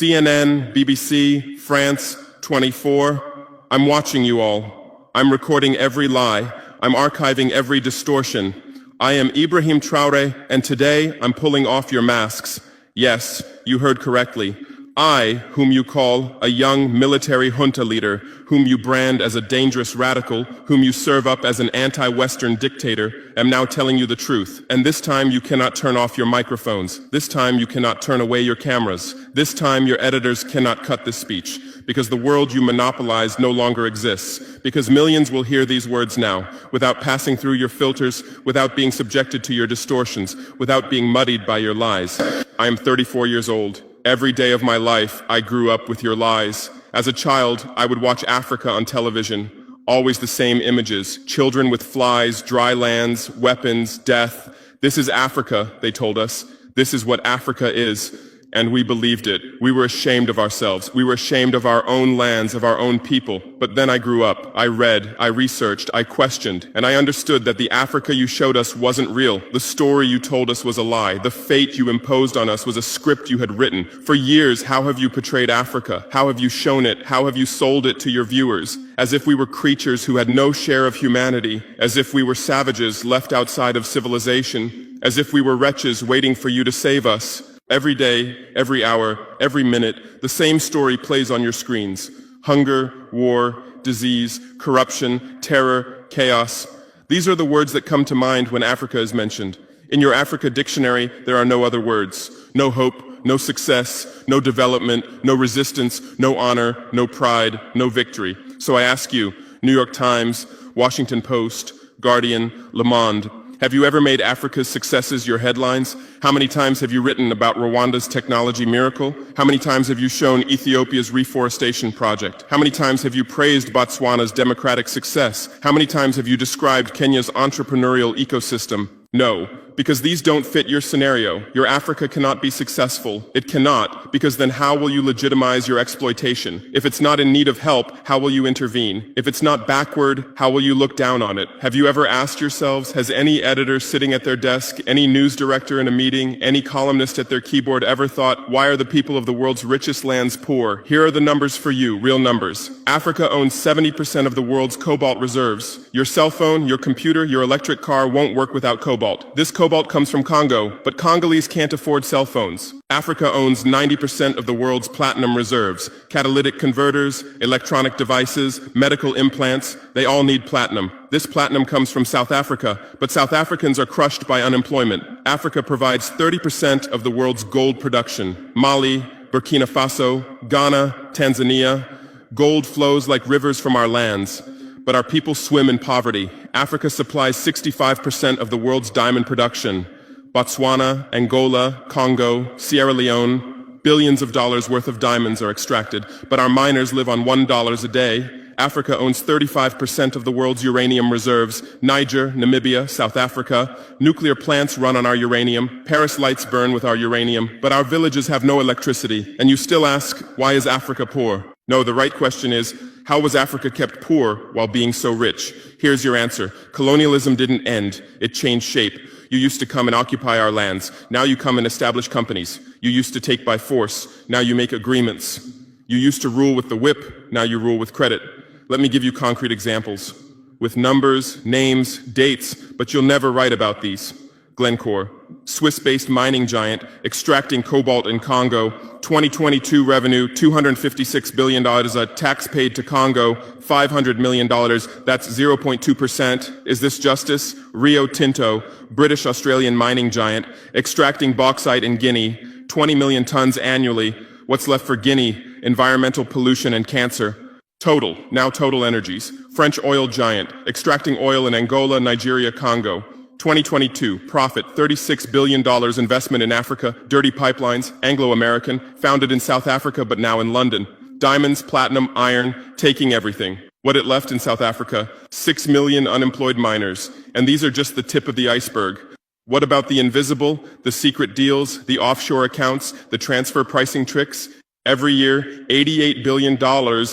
CNN, BBC, France, 24. I'm watching you all. I'm recording every lie. I'm archiving every distortion. I am Ibrahim Traore, and today I'm pulling off your masks. Yes, you heard correctly. I, whom you call a young military junta leader, whom you brand as a dangerous radical, whom you serve up as an anti-Western dictator, am now telling you the truth. And this time you cannot turn off your microphones. This time you cannot turn away your cameras. This time your editors cannot cut this speech. Because the world you monopolize no longer exists. Because millions will hear these words now, without passing through your filters, without being subjected to your distortions, without being muddied by your lies. I am 34 years old. Every day of my life, I grew up with your lies. As a child, I would watch Africa on television. Always the same images. Children with flies, dry lands, weapons, death. This is Africa, they told us. This is what Africa is. And we believed it. We were ashamed of ourselves. We were ashamed of our own lands, of our own people. But then I grew up. I read, I researched, I questioned, and I understood that the Africa you showed us wasn't real. The story you told us was a lie. The fate you imposed on us was a script you had written. For years, how have you portrayed Africa? How have you shown it? How have you sold it to your viewers? As if we were creatures who had no share of humanity, as if we were savages left outside of civilization, as if we were wretches waiting for you to save us. Every day, every hour, every minute, the same story plays on your screens. Hunger, war, disease, corruption, terror, chaos. These are the words that come to mind when Africa is mentioned. In your Africa dictionary, there are no other words. No hope, no success, no development, no resistance, no honor, no pride, no victory. So I ask you, New York Times, Washington Post, Guardian, Le Monde, have you ever made Africa's successes your headlines? How many times have you written about Rwanda's technology miracle? How many times have you shown Ethiopia's reforestation project? How many times have you praised Botswana's democratic success? How many times have you described Kenya's entrepreneurial ecosystem? No, because these don't fit your scenario. Your Africa cannot be successful. It cannot, because then how will you legitimize your exploitation? If it's not in need of help, how will you intervene? If it's not backward, how will you look down on it? Have you ever asked yourselves, has any editor sitting at their desk, any news director in a meeting, any columnist at their keyboard ever thought, why are the people of the world's richest lands poor? Here are the numbers for you, real numbers. Africa owns 70% of the world's cobalt reserves. Your cell phone, your computer, your electric car won't work without cobalt. This cobalt comes from Congo, but Congolese can't afford cell phones. Africa owns 90% of the world's platinum reserves. Catalytic converters, electronic devices, medical implants, they all need platinum. This platinum comes from South Africa, but South Africans are crushed by unemployment. Africa provides 30% of the world's gold production. Mali, Burkina Faso, Ghana, Tanzania. Gold flows like rivers from our lands. But our people swim in poverty. Africa supplies 65% of the world's diamond production. Botswana, Angola, Congo, Sierra Leone, billions of dollars worth of diamonds are extracted, but our miners live on $1 a day. Africa owns 35% of the world's uranium reserves. Niger, Namibia, South Africa. Nuclear plants run on our uranium. Paris lights burn with our uranium, but our villages have no electricity. And you still ask, why is Africa poor? No, the right question is, how was Africa kept poor while being so rich? Here's your answer. Colonialism didn't end. It changed shape. You used to come and occupy our lands. Now you come and establish companies. You used to take by force. Now you make agreements. You used to rule with the whip. Now you rule with credit. Let me give you concrete examples. With numbers, names, dates, but you'll never write about these. Glencore, Swiss-based mining giant, extracting cobalt in Congo. 2022 revenue, $256 billion. A tax paid to Congo, $500 million. That's 0.2%. Is this justice? Rio Tinto, British-Australian mining giant, extracting bauxite in Guinea, 20 million tons annually. What's left for Guinea? Environmental pollution and cancer. Total, now Total Energies, French oil giant, extracting oil in Angola, Nigeria, Congo. 2022, profit, $36 billion investment in Africa, dirty pipelines, Anglo-American, founded in South Africa but now in London. Diamonds, platinum, iron, taking everything. What it left in South Africa? 6 million unemployed miners. And these are just the tip of the iceberg. What about the invisible, the secret deals, the offshore accounts, the transfer pricing tricks? Every year, $88 billion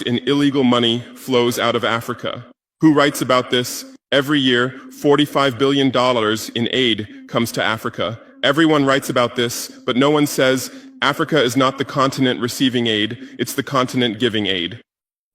in illegal money flows out of Africa. Who writes about this? Every year, $45 billion in aid comes to Africa. Everyone writes about this, but no one says Africa is not the continent receiving aid, it's the continent giving aid.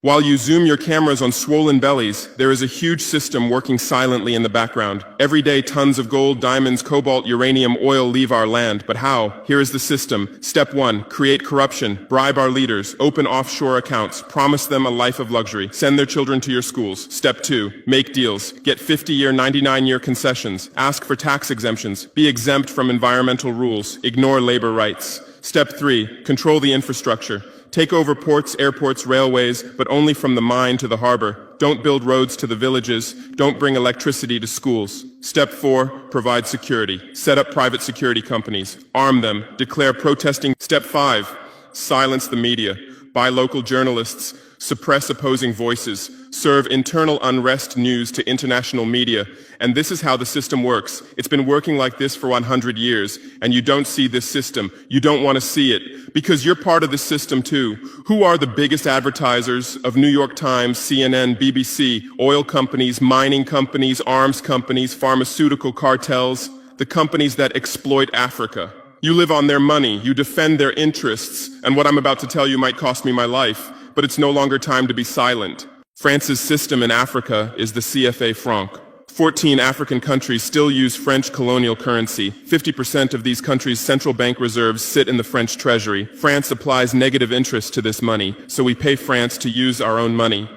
While you zoom your cameras on swollen bellies, there is a huge system working silently in the background. Every day, tons of gold, diamonds, cobalt, uranium, oil leave our land. But how? Here is the system. Step 1, create corruption, bribe our leaders, open offshore accounts, promise them a life of luxury, send their children to your schools. Step 2, make deals, get 50-year, 99-year concessions, ask for tax exemptions, be exempt from environmental rules, ignore labor rights. Step 3, control the infrastructure. Take over ports, airports, railways, but only from the mine to the harbor. Don't build roads to the villages. Don't bring electricity to schools. Step 4, provide security. Set up private security companies. Arm them. Declare protesting. Step 5, silence the media. Buy local journalists. Suppress opposing voices. Serve internal unrest news to international media. And this is how the system works. It's been working like this for 100 years, and you don't see this system. You don't want to see it, because you're part of the system too. Who are the biggest advertisers of New York Times, CNN, BBC, oil companies, mining companies, arms companies, pharmaceutical cartels, the companies that exploit Africa? You live on their money, you defend their interests, and what I'm about to tell you might cost me my life, but it's no longer time to be silent. France's system in Africa is the CFA franc. 14 African countries still use French colonial currency. 50% of these countries' central bank reserves sit in the French treasury. France applies negative interest to this money, so we pay France to use our own money.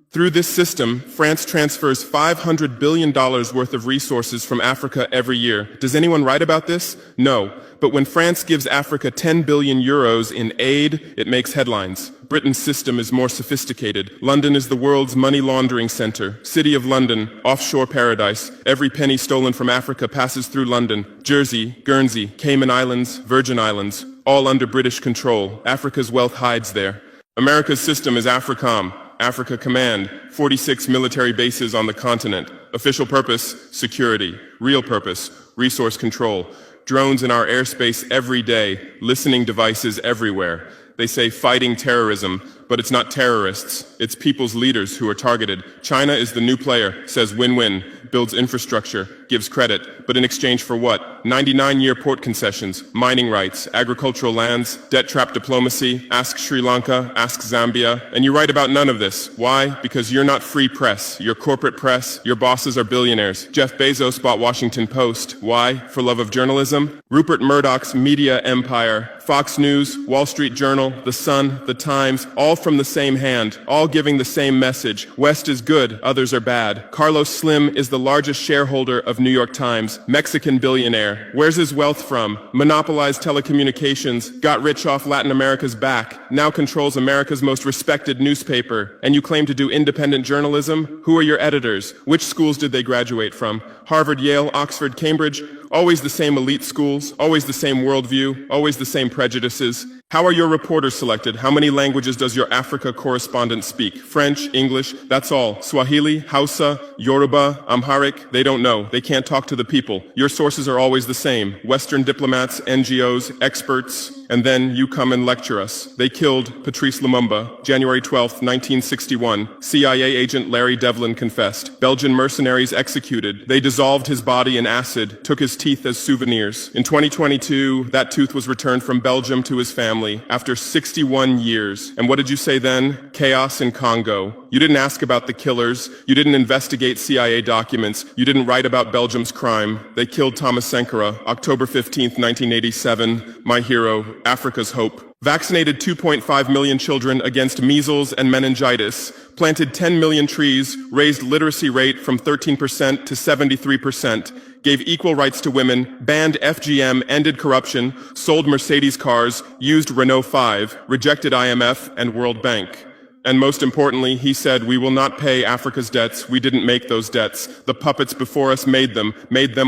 Through this system, France transfers $500 billion worth of resources from Africa every year. Does anyone write about this? No. But when France gives Africa 10 billion euros in aid, it makes headlines. Britain's system is more sophisticated. London is the world's money laundering center. City of London, offshore paradise. Every penny stolen from Africa passes through London. Jersey, Guernsey, Cayman Islands, Virgin Islands, all under British control. Africa's wealth hides there. America's system is AFRICOM, Africa Command, 46 military bases on the continent. Official purpose, security. Real purpose, resource control. Drones in our airspace every day, listening devices everywhere. They say fighting terrorism, but it's not terrorists, it's people's leaders who are targeted. China is the new player, says win-win, builds infrastructure, gives credit, but in exchange for what? 99-year port concessions, mining rights, agricultural lands, debt-trap diplomacy, ask Sri Lanka, ask Zambia, and you write about none of this. Why? Because you're not free press, you're corporate press, your bosses are billionaires. Jeff Bezos bought Washington Post. Why? For love of journalism? Rupert Murdoch's media empire, Fox News, Wall Street Journal, The Sun, The Times, all from the same hand, all giving the same message. West is good, others are bad. Carlos Slim is the largest shareholder of New York Times, Mexican billionaire. Where's his wealth from? Monopolized telecommunications, got rich off Latin America's back, now controls America's most respected newspaper. And you claim to do independent journalism? Who are your editors? Which schools did they graduate from? Harvard, Yale, Oxford, Cambridge? Always the same elite schools, always the same worldview, always the same prejudices. How are your reporters selected? How many languages does your Africa correspondent speak? French, English, that's all. Swahili, Hausa, Yoruba, Amharic, they don't know. They can't talk to the people. Your sources are always the same. Western diplomats, NGOs, experts, and then you come and lecture us. They killed Patrice Lumumba, January 12, 1961. CIA agent Larry Devlin confessed. Belgian mercenaries executed. They dissolved his body in acid, took his teeth as souvenirs. In 2022, that tooth was returned from Belgium to his family after 61 years. And what did you say then? Chaos in Congo. You didn't ask about the killers. You didn't investigate CIA documents. You didn't write about Belgium's crime. They killed Thomas Sankara, October 15, 1987. My hero, Africa's hope. Vaccinated 2.5 million children against measles and meningitis, planted 10 million trees, raised literacy rate from 13% to 73%, gave equal rights to women, banned FGM, ended corruption, sold Mercedes cars, used Renault 5, rejected IMF and World Bank. And most importantly, he said, we will not pay Africa's debts. We didn't make those debts. The puppets before us made them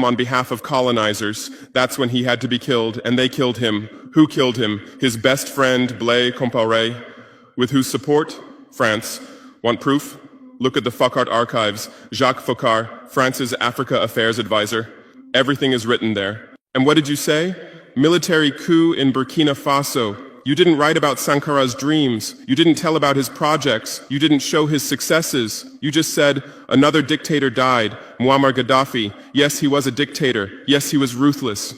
on behalf of colonizers. That's when he had to be killed, and they killed him. Who killed him? His best friend, Blaise Compaoré. With whose support? France. Want proof? Look at the Focart archives. Jacques Faucard, France's Africa Affairs advisor. Everything is written there. And what did you say? Military coup in Burkina Faso. You didn't write about Sankara's dreams. You didn't tell about his projects. You didn't show his successes. You just said, another dictator died, Muammar Gaddafi. Yes, he was a dictator. Yes, he was ruthless.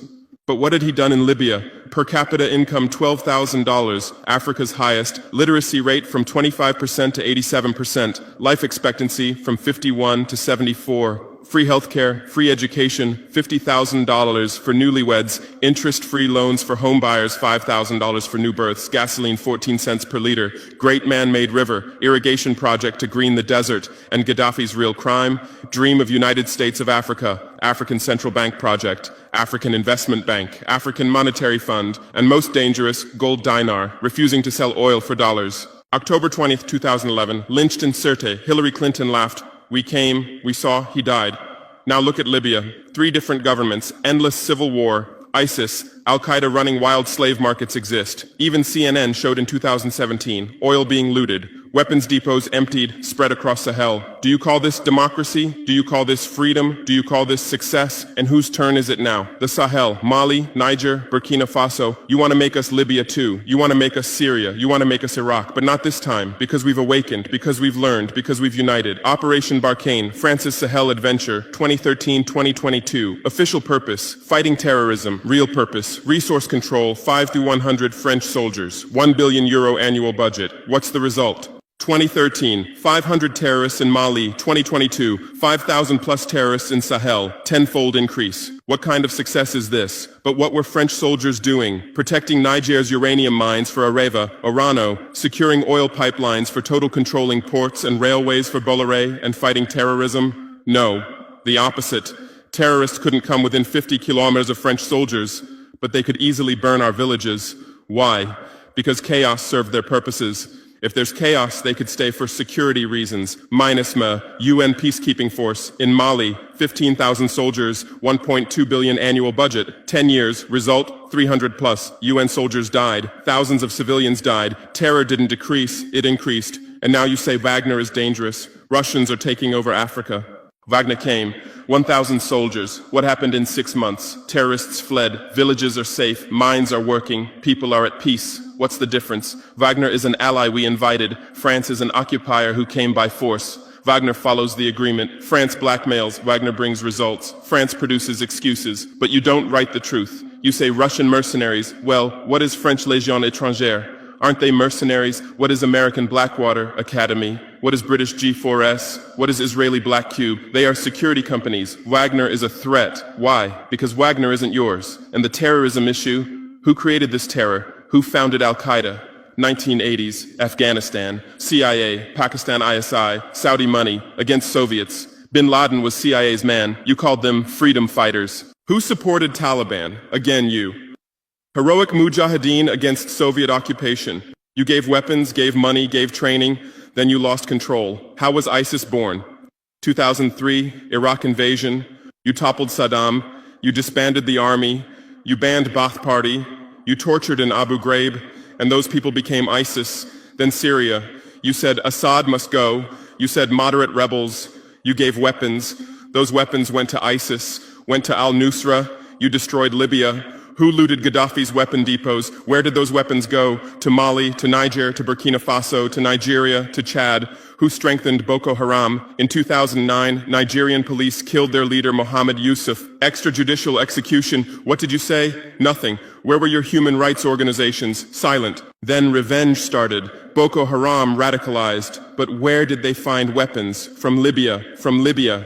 But what had he done in Libya? Per capita income $12,000, Africa's highest, literacy rate from 25% to 87%, life expectancy from 51 to 74, free healthcare, free education, $50,000 for newlyweds, interest-free loans for homebuyers, $5,000 for new births, gasoline 14 cents per liter, great man-made river, irrigation project to green the desert, and Gaddafi's real crime, dream of United States of Africa, African Central Bank project, African Investment Bank, African Monetary Fund, and most dangerous, gold dinar, refusing to sell oil for dollars. October 20th, 2011, lynched in Sirte, Hillary Clinton laughed. We came, we saw, he died. Now look at Libya. 3 different governments, endless civil war, ISIS, Al-Qaeda running wild slave markets exist. Even CNN showed in 2017, oil being looted, weapons depots emptied, spread across Sahel. Do you call this democracy? Do you call this freedom? Do you call this success? And whose turn is it now? The Sahel, Mali, Niger, Burkina Faso. You want to make us Libya too. You want to make us Syria. You want to make us Iraq. But not this time, because we've awakened, because we've learned, because we've united. Operation Barkhane, France's Sahel Adventure, 2013-2022. Official purpose, fighting terrorism. Real purpose, resource control, 5 through 100 French soldiers. €1 billion annual budget. What's the result? 2013, 500 terrorists in Mali. 2022, 5,000 plus terrorists in Sahel, tenfold increase. What kind of success is this? But what were French soldiers doing? Protecting Niger's uranium mines for Areva, Orano, securing oil pipelines for total controlling ports and railways for Bolloré, and fighting terrorism? No, the opposite. Terrorists couldn't come within 50 kilometers of French soldiers, but they could easily burn our villages. Why? Because chaos served their purposes. If there's chaos, they could stay for security reasons. MINUSMA, UN peacekeeping force. In Mali, 15,000 soldiers, 1.2 billion annual budget. 10 years, result, 300 plus. UN soldiers died. Thousands of civilians died. Terror didn't decrease, it increased. And now you say Wagner is dangerous. Russians are taking over Africa. Wagner came. 1,000 soldiers. What happened in 6 months? Terrorists fled. Villages are safe. Mines are working. People are at peace. What's the difference? Wagner is an ally we invited. France is an occupier who came by force. Wagner follows the agreement. France blackmails. Wagner brings results. France produces excuses. But you don't write the truth. You say Russian mercenaries. Well, what is French Légion étrangère? Aren't they mercenaries? What is American Blackwater Academy? What is British G4S? What is Israeli Black Cube? They are security companies. Wagner is a threat. Why? Because Wagner isn't yours. And the terrorism issue? Who created this terror? Who founded Al-Qaeda? 1980s, Afghanistan, CIA, Pakistan ISI, Saudi money, against Soviets. Bin Laden was CIA's man. You called them freedom fighters. Who supported Taliban? Again, you. Heroic mujahideen against Soviet occupation. You gave weapons, gave money, gave training, then you lost control. How was ISIS born? 2003, Iraq invasion. You toppled Saddam. You disbanded the army. You banned Ba'ath Party. You tortured in Abu Ghraib, and those people became ISIS. Then Syria. You said Assad must go. You said moderate rebels. You gave weapons. Those weapons went to ISIS, went to al-Nusra. You destroyed Libya. Who looted Gaddafi's weapon depots? Where did those weapons go? To Mali, to Niger, to Burkina Faso, to Nigeria, to Chad? Who strengthened Boko Haram? In 2009, Nigerian police killed their leader Mohammed Yusuf. Extrajudicial execution. What did you say? Nothing. Where were your human rights organizations? Silent. Then revenge started. Boko Haram radicalized. But where did they find weapons? From Libya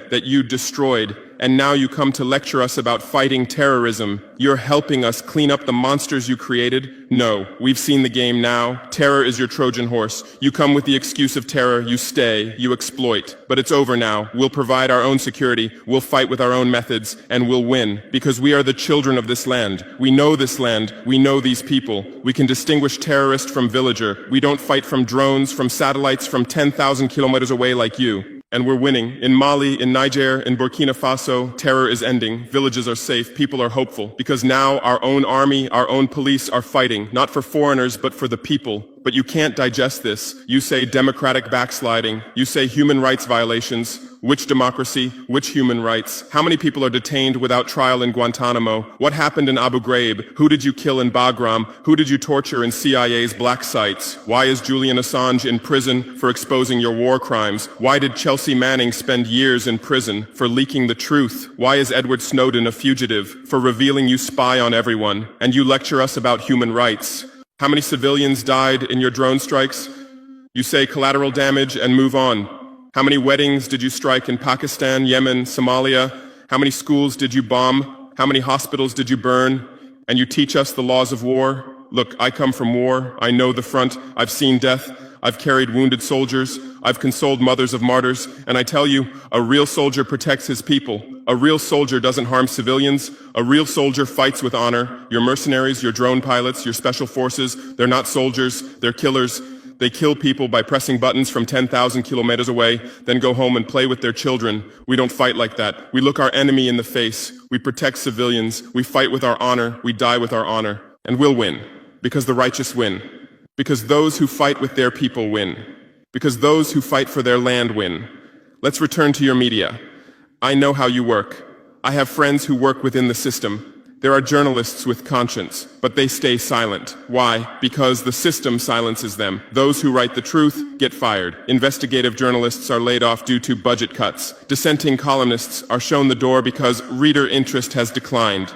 that you destroyed. And now you come to lecture us about fighting terrorism. You're helping us clean up the monsters you created? No, we've seen the game now. Terror is your Trojan horse. You come with the excuse of terror, you stay, you exploit. But it's over now. We'll provide our own security, we'll fight with our own methods, and we'll win. Because we are the children of this land. We know this land, we know these people. We can distinguish terrorist from villager. We don't fight from drones, from satellites, from 10,000 kilometers away like you. And we're winning. In Mali, in Niger, in Burkina Faso, terror is ending. Villages are safe. People are hopeful. Because now our own army, our own police are fighting, not for foreigners, but for the people. But you can't digest this. You say democratic backsliding. You say human rights violations. Which democracy? Which human rights? How many people are detained without trial in Guantanamo? What happened in Abu Ghraib? Who did you kill in Bagram? Who did you torture in CIA's black sites? Why is Julian Assange in prison for exposing your war crimes? Why did Chelsea Manning spend years in prison for leaking the truth? Why is Edward Snowden a fugitive for revealing you spy on everyone? And you lecture us about human rights. How many civilians died in your drone strikes? You say collateral damage and move on. How many weddings did you strike in Pakistan, Yemen, Somalia? How many schools did you bomb? How many hospitals did you burn? And you teach us the laws of war? Look, I come from war. I know the front. I've seen death. I've carried wounded soldiers. I've consoled mothers of martyrs. And I tell you, a real soldier protects his people. A real soldier doesn't harm civilians. A real soldier fights with honor. Your mercenaries, your drone pilots, your special forces, they're not soldiers, they're killers. They kill people by pressing buttons from 10,000 kilometers away, then go home and play with their children. We don't fight like that. We look our enemy in the face. We protect civilians. We fight with our honor. We die with our honor. And we'll win. Because the righteous win. Because those who fight with their people win. Because those who fight for their land win. Let's return to your media. I know how you work. I have friends who work within the system. There are journalists with conscience, but they stay silent. Why? Because the system silences them. Those who write the truth get fired. Investigative journalists are laid off due to budget cuts. Dissenting columnists are shown the door because reader interest has declined.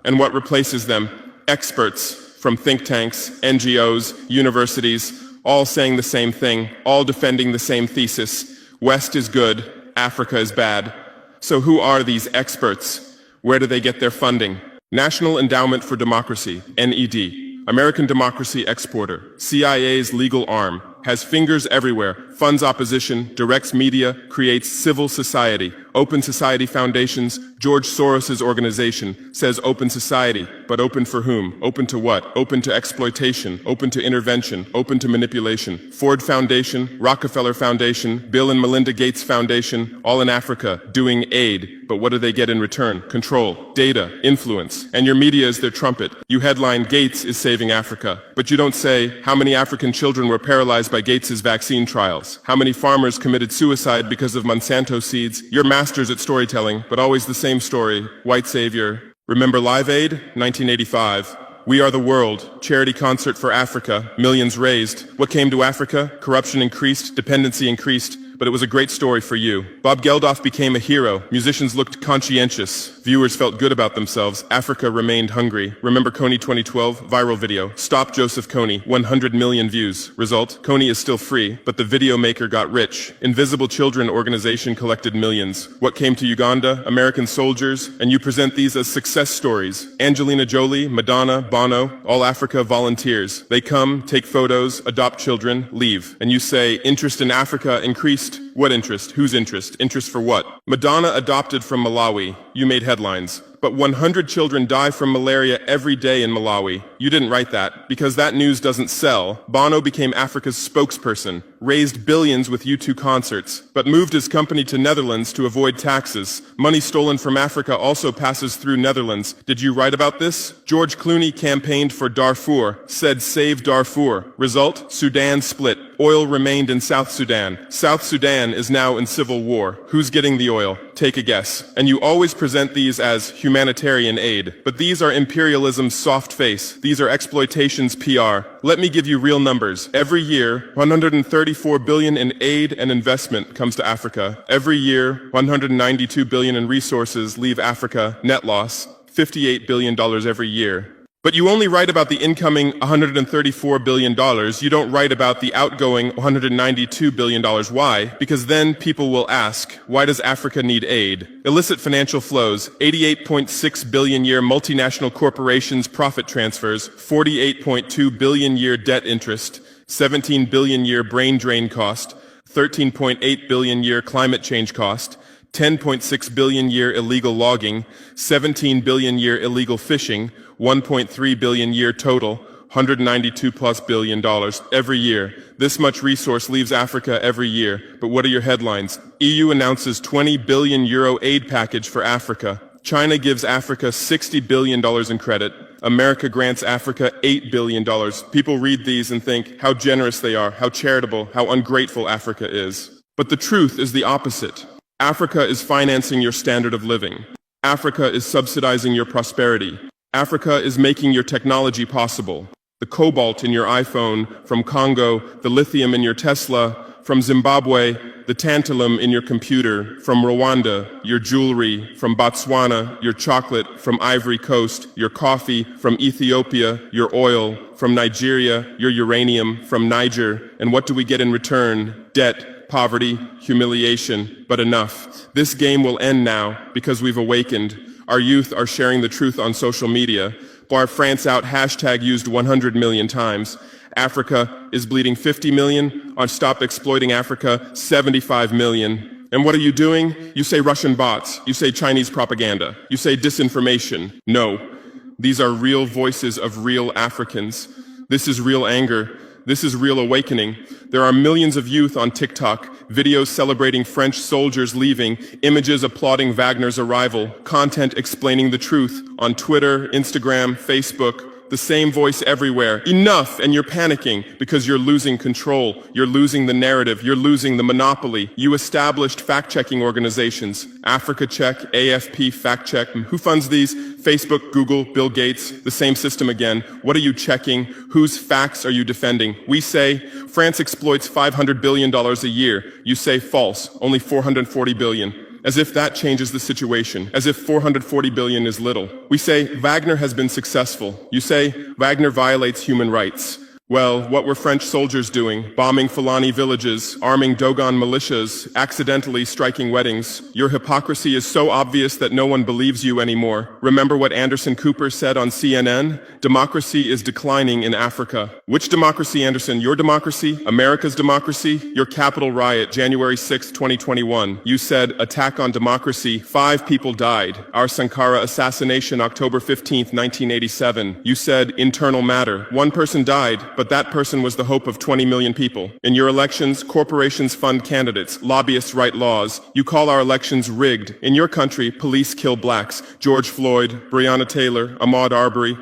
And what replaces them? Experts from think tanks, NGOs, universities, all saying the same thing, all defending the same thesis. West is good, Africa is bad. So who are these experts? Where do they get their funding? National Endowment for Democracy, NED, American democracy exporter, CIA's legal arm, has fingers everywhere, funds opposition, directs media, creates civil society. Open Society Foundations, George Soros's organization, says open society, but open for whom? Open to what? Open to exploitation, open to intervention, open to manipulation. Ford Foundation, Rockefeller Foundation, Bill and Melinda Gates Foundation, all in Africa, doing aid. But what do they get in return? Control, data, influence. And your media is their trumpet. You headline, Gates is saving Africa. But you don't say, how many African children were paralyzed by Gates's vaccine trials? How many farmers committed suicide because of Monsanto seeds? You're masters at storytelling, but always the same story. White savior. Remember Live Aid? 1985. We Are the World, charity concert for Africa, millions raised. What came to Africa? Corruption increased, dependency increased. But it was a great story for you. Bob Geldof became a hero. Musicians looked conscientious. Viewers felt good about themselves. Africa remained hungry. Remember Kony 2012? Viral video. Stop Joseph Kony. 100 million views. Result? Kony is still free, but the video maker got rich. Invisible Children organization collected millions. What came to Uganda? American soldiers. And you present these as success stories. Angelina Jolie, Madonna, Bono, all Africa volunteers. They come, take photos, adopt children, leave. And you say, interest in Africa increased. What interest? Whose interest? Interest for what? Madonna adopted from Malawi. You made headlines. But 100 children die from malaria every day in Malawi. You didn't write that, because that news doesn't sell. Bono became Africa's spokesperson, raised billions with U2 concerts, but moved his company to Netherlands to avoid taxes. Money stolen from Africa also passes through Netherlands. Did you write about this? George Clooney campaigned for Darfur, said save Darfur. Result? Sudan split. Oil remained in South Sudan. South Sudan is now in civil war. Who's getting the oil? Take a guess. And you always present these as humanitarian aid. But these are imperialism's soft face. These are exploitation's PR. Let me give you real numbers. Every year, 134 billion in aid and investment comes to Africa. Every year, 192 billion in resources leave Africa, net loss, $58 billion every year. But you only write about the incoming $134 billion. You don't write about the outgoing $192 billion. Why? Because then people will ask, why does Africa need aid? Illicit financial flows, 88.6 billion year multinational corporations profit transfers, 48.2 billion year debt interest, 17 billion year brain drain cost, 13.8 billion year climate change cost, 10.6 billion year illegal logging, 17 billion year illegal fishing, 1.3 billion year total, 192 plus billion dollars every year. This much resource leaves Africa every year. But what are your headlines? EU announces 20 billion euro aid package for Africa. China gives Africa $60 billion in credit. America grants Africa $8 billion. People read these and think how generous they are, how charitable, how ungrateful Africa is. But the truth is the opposite. Africa is financing your standard of living. Africa is subsidizing your prosperity. Africa is making your technology possible. The cobalt in your iPhone, from Congo, the lithium in your Tesla, from Zimbabwe, the tantalum in your computer, from Rwanda, your jewelry, from Botswana, your chocolate, from Ivory Coast, your coffee, from Ethiopia, your oil, from Nigeria, your uranium, from Niger, and what do we get in return? Debt, poverty, humiliation, but enough. This game will end now because we've awakened. Our youth are sharing the truth on social media. Bar France out hashtag used 100 million times. Africa is bleeding 50 million. On Stop Exploiting Africa, 75 million. And what are you doing? You say Russian bots. You say Chinese propaganda. You say disinformation. No. These are real voices of real Africans. This is real anger. This is real awakening. There are millions of youth on TikTok, videos celebrating French soldiers leaving, images applauding Wagner's arrival, content explaining the truth on Twitter, Instagram, Facebook. The same voice everywhere. Enough! And you're panicking because you're losing control. You're losing the narrative. You're losing the monopoly. You established fact-checking organizations. Africa Check, AFP Fact Check. Who funds these? Facebook, Google, Bill Gates. The same system again. What are you checking? Whose facts are you defending? We say France exploits $500 billion a year. You say false. Only $440 billion. As if that changes the situation, as if 440 billion is little. We say Wagner has been successful. You say Wagner violates human rights. Well, what were French soldiers doing? Bombing Fulani villages, arming Dogon militias, accidentally striking weddings. Your hypocrisy is so obvious that no one believes you anymore. Remember what Anderson Cooper said on CNN? Democracy is declining in Africa. Which democracy, Anderson? Your democracy? America's democracy? Your Capitol riot, January 6, 2021. You said, attack on democracy. 5 people died. Our Sankara assassination, October 15, 1987. You said, internal matter. 1 person died, but that person was the hope of 20 million people. In your elections, corporations fund candidates, lobbyists write laws. You call our elections rigged. In your country, police kill blacks. George Floyd, Breonna Taylor, Ahmaud Arbery.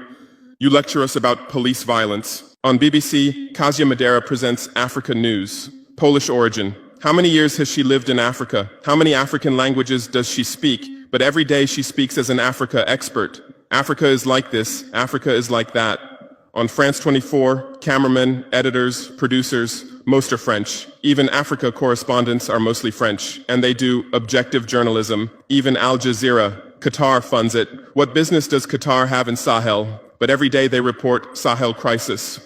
You lecture us about police violence. On BBC, Kasia Madera presents Africa News. Polish origin. How many years has she lived in Africa? How many African languages does she speak? But every day she speaks as an Africa expert. Africa is like this. Africa is like that. On France 24, cameramen, editors, producers, most are French. Even Africa correspondents are mostly French, and they do objective journalism. Even Al Jazeera. Qatar funds it. What business does Qatar have in Sahel? But every day they report Sahel crisis.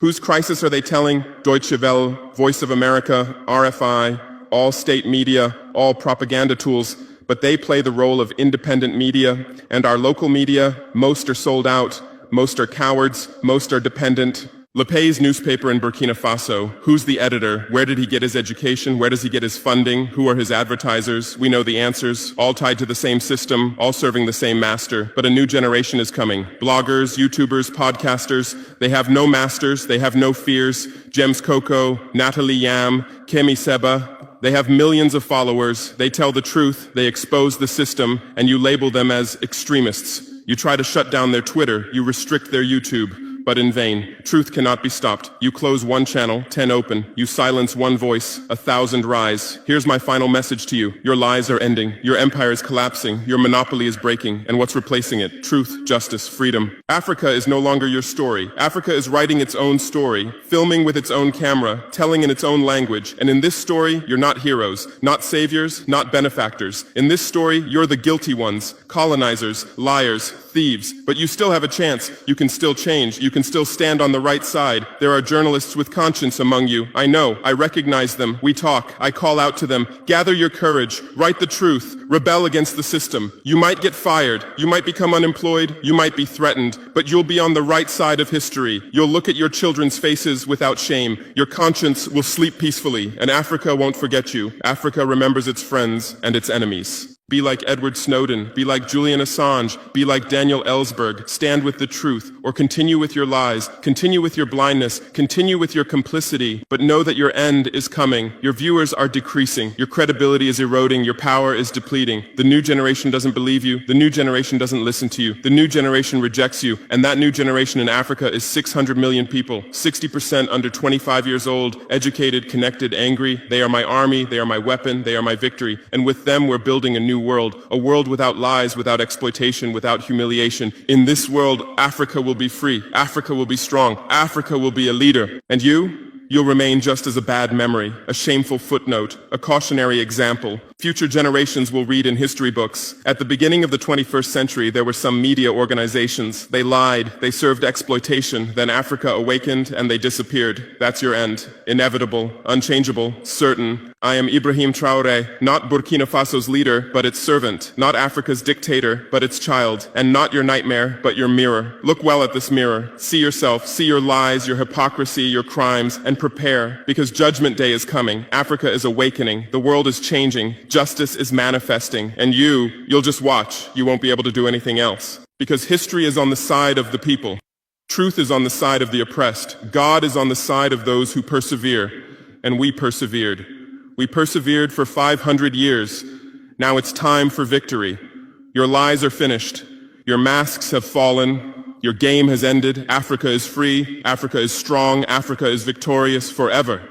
Whose crisis are they telling? Deutsche Welle, Voice of America, RFI, all state media, all propaganda tools, but they play the role of independent media, and our local media, most are sold out. Most are cowards, most are dependent. Lepay's newspaper in Burkina Faso, who's the editor? Where did he get his education? Where does he get his funding? Who are his advertisers? We know the answers, all tied to the same system, all serving the same master. But a new generation is coming. Bloggers, YouTubers, podcasters, they have no masters, they have no fears. James Coco, Natalie Yam, Kemi Seba, they have millions of followers, they tell the truth, they expose the system, and you label them as extremists. You try to shut down their Twitter, you restrict their YouTube, but in vain. Truth cannot be stopped. You close 1 channel, 10 open. You silence 1 voice, 1,000 rise. Here's my final message to you. Your lies are ending. Your empire is collapsing. Your monopoly is breaking. And what's replacing it? Truth, justice, freedom. Africa is no longer your story. Africa is writing its own story, filming with its own camera, telling in its own language. And in this story, you're not heroes, not saviors, not benefactors. In this story, you're the guilty ones, colonizers, liars, thieves. But you still have a chance. You can still change. You can still stand on the right side. There are journalists with conscience among you. I know. I recognize them. We talk. I call out to them. Gather your courage. Write the truth. Rebel against the system. You might get fired. You might become unemployed. You might be threatened. But you'll be on the right side of history. You'll look at your children's faces without shame. Your conscience will sleep peacefully. And Africa won't forget you. Africa remembers its friends and its enemies. Be like Edward Snowden, be like Julian Assange, be like Daniel Ellsberg, stand with the truth, or continue with your lies, continue with your blindness, continue with your complicity, but know that your end is coming. Your viewers are decreasing, your credibility is eroding, your power is depleting. The new generation doesn't believe you, the new generation doesn't listen to you, the new generation rejects you, and that new generation in Africa is 600 million people, 60% under 25 years old, educated, connected, angry. They are my army, they are my weapon, they are my victory, and with them we're building a new world, a world without lies, without exploitation, without humiliation. In this world, Africa will be free, Africa will be strong, Africa will be a leader. And you'll remain just as a bad memory, a shameful footnote, a cautionary example. Future generations will read in history books. At the beginning of the 21st century, there were some media organizations. They lied, they served exploitation, then Africa awakened and they disappeared. That's your end. Inevitable, unchangeable, certain. I am Ibrahim Traore, not Burkina Faso's leader, but its servant, not Africa's dictator, but its child, and not your nightmare, but your mirror. Look well at this mirror. See yourself, see your lies, your hypocrisy, your crimes, and prepare, because Judgment Day is coming. Africa is awakening. The world is changing. Justice is manifesting. And you'll just watch. You won't be able to do anything else. Because history is on the side of the people. Truth is on the side of the oppressed. God is on the side of those who persevere. And we persevered. We persevered for 500 years. Now it's time for victory. Your lies are finished. Your masks have fallen. Your game has ended. Africa is free. Africa is strong. Africa is victorious forever.